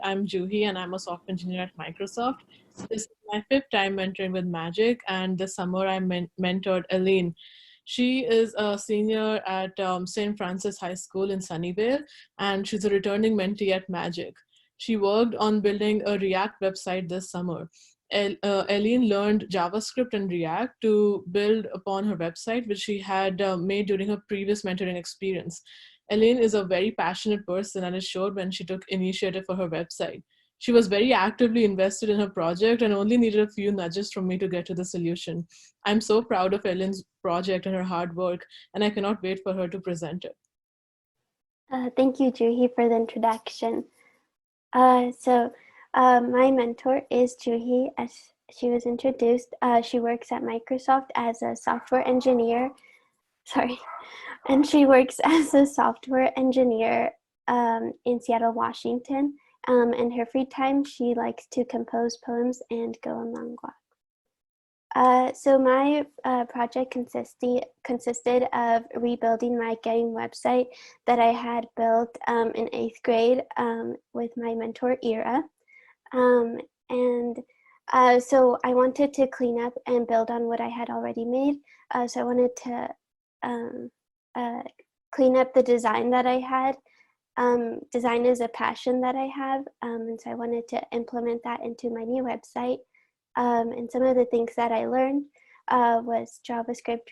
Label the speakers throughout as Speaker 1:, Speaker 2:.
Speaker 1: I'm Juhi and I'm a software engineer at Microsoft. This is my fifth time mentoring with Magic, and this summer I mentored Aline. She is a senior at St. Francis High School in Sunnyvale, and she's a returning mentee at Magic. She worked on building a React website this summer. Aline learned JavaScript and React to build upon her website, which she had made during her previous mentoring experience. Elaine is a very passionate person, and it showed when she took initiative for her website. She was very actively invested in her project and only needed a few nudges from me to get to the solution. I'm so proud of Ellen's project and her hard work, and I cannot wait for her to present it.
Speaker 2: Thank you, Juhi, for the introduction. My mentor is Juhi, as she was introduced. She works at Microsoft as a software engineer. And she works as a software engineer in Seattle, Washington. In her free time, she likes to compose poems and go on long walks. So my project consisted of rebuilding my game website that I had built in 8th grade with my mentor, Ira. So I wanted to clean up and build on what I had already made. So I wanted to clean up the design that I had. Design is a passion that I have, and so I wanted to implement that into my new website. And some of the things that I learned was JavaScript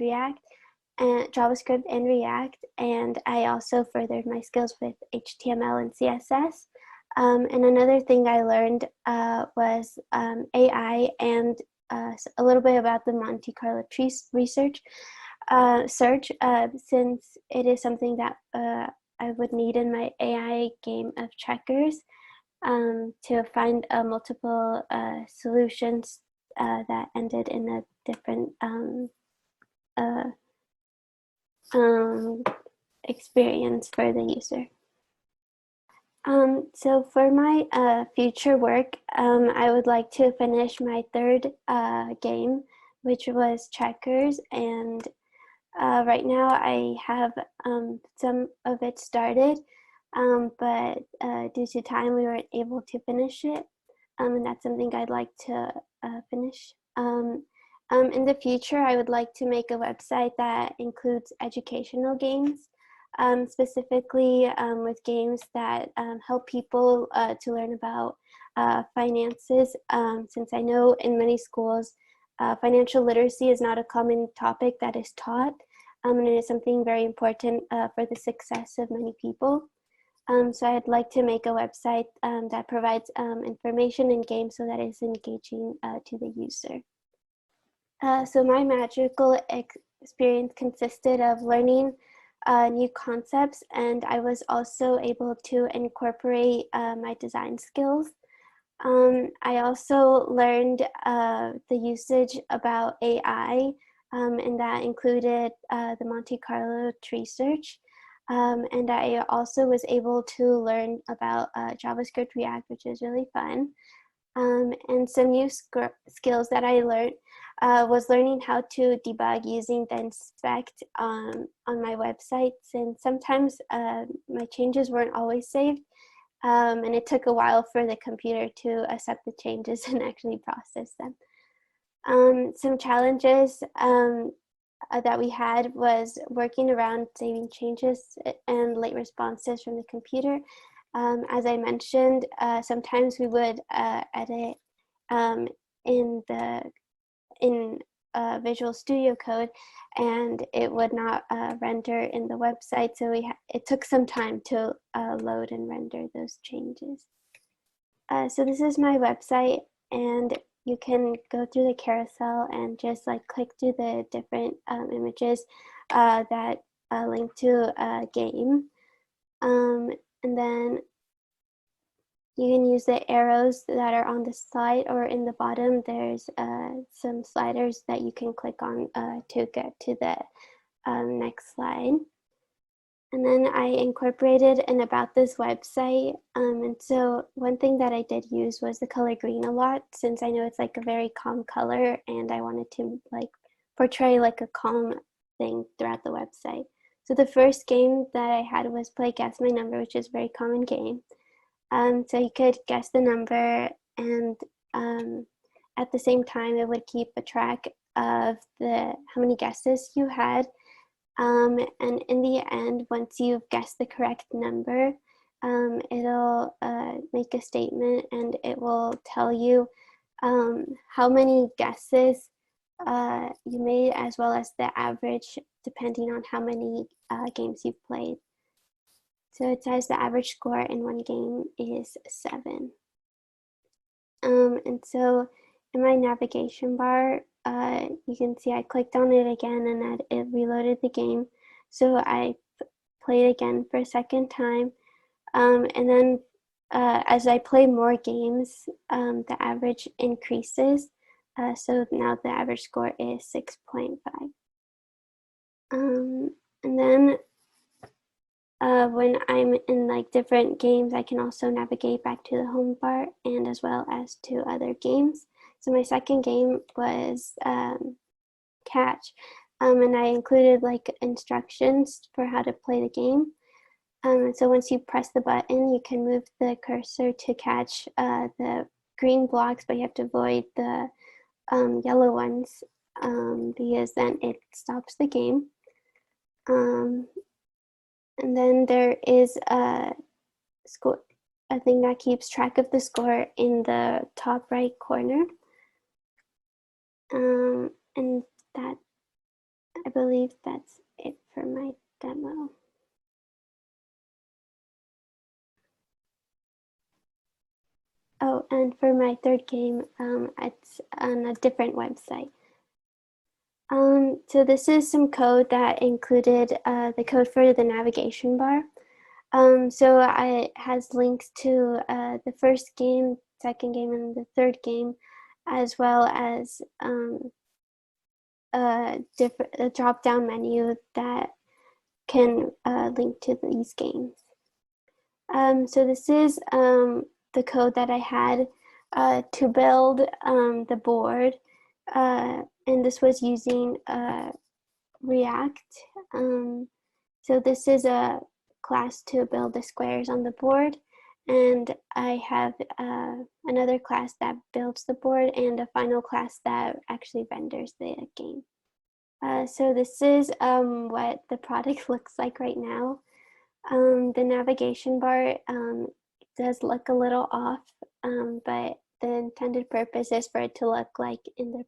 Speaker 2: and React, and I also furthered my skills with HTML and CSS. And another thing I learned was AI and a little bit about the Monte Carlo tree research search, since it is something that I would need in my AI game of checkers. To find multiple solutions that ended in a different experience for the user. So for my future work, I would like to finish my third game, which was checkers, and right now I have some of it started. But due to time, we weren't able to finish it, and that's something I'd like to finish. In the future, I would like to make a website that includes educational games, specifically with games that help people to learn about finances, since I know in many schools, financial literacy is not a common topic that is taught, and it is something very important for the success of many people. So I'd like to make a website that provides information in games so that it's engaging to the user. So my magical experience consisted of learning new concepts, and I was also able to incorporate my design skills. I also learned the usage about AI, and that included the Monte Carlo tree search. And I also was able to learn about JavaScript React, which is really fun. And some new skills that I learned was learning how to debug using the inspect on my website, since sometimes my changes weren't always saved. And it took a while for the computer to accept the changes and actually process them. Some challenges that we had was working around saving changes and late responses from the computer. As I mentioned, sometimes we would edit in Visual Studio Code, and it would not render in the website, so it took some time to load and render those changes. So this is my website, and you can go through the carousel and just like click through the different images that link to a game. And then you can use the arrows that are on the slide, or in the bottom there's some sliders that you can click on to get to the next slide. And then I incorporated an about this website. And so one thing that I did use was the color green a lot, since I know it's like a very calm color, and I wanted to like portray like a calm thing throughout the website. So the first game that I had was Play Guess My Number, which is a very common game. So you could guess the number, and at the same time, it would keep a track of how many guesses you had. And in the end, once you've guessed the correct number, it'll make a statement, and it will tell you how many guesses you made, as well as the average, depending on how many games you've played. So it says the average score in one game is 7. And so in my navigation bar, you can see I clicked on it again, and it reloaded the game. So I played again for a second time. And then as I play more games, the average increases. So now the average score is 6.5. And then when I'm in like different games, I can also navigate back to the home bar, and as well as to other games. So my second game was catch, and I included like instructions for how to play the game. So once you press the button, you can move the cursor to catch the green blocks, but you have to avoid the yellow ones because then it stops the game. And then there is a thing that keeps track of the score in the top right corner. And that, I believe that's it for my demo. Oh, and for my third game, it's on a different website. So this is some code that included the code for the navigation bar. So it has links to the first game, second game, and the third game, as well as a drop-down menu that can link to these games. So this is the code that I had to build the board, and this was using React. So this is a class to build the squares on the board, and I have another class that builds the board, and a final class that actually renders the game. So this is what the product looks like right now. The navigation bar does look a little off, but the intended purpose is for it to look like in the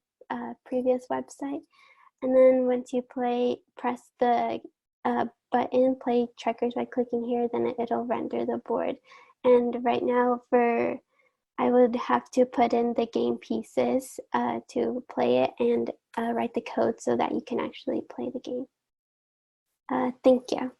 Speaker 2: previous website. And then once you press the button, play checkers by clicking here, then it'll render the board. And right now I would have to put in the game pieces to play it, and write the code so that you can actually play the game. Thank you.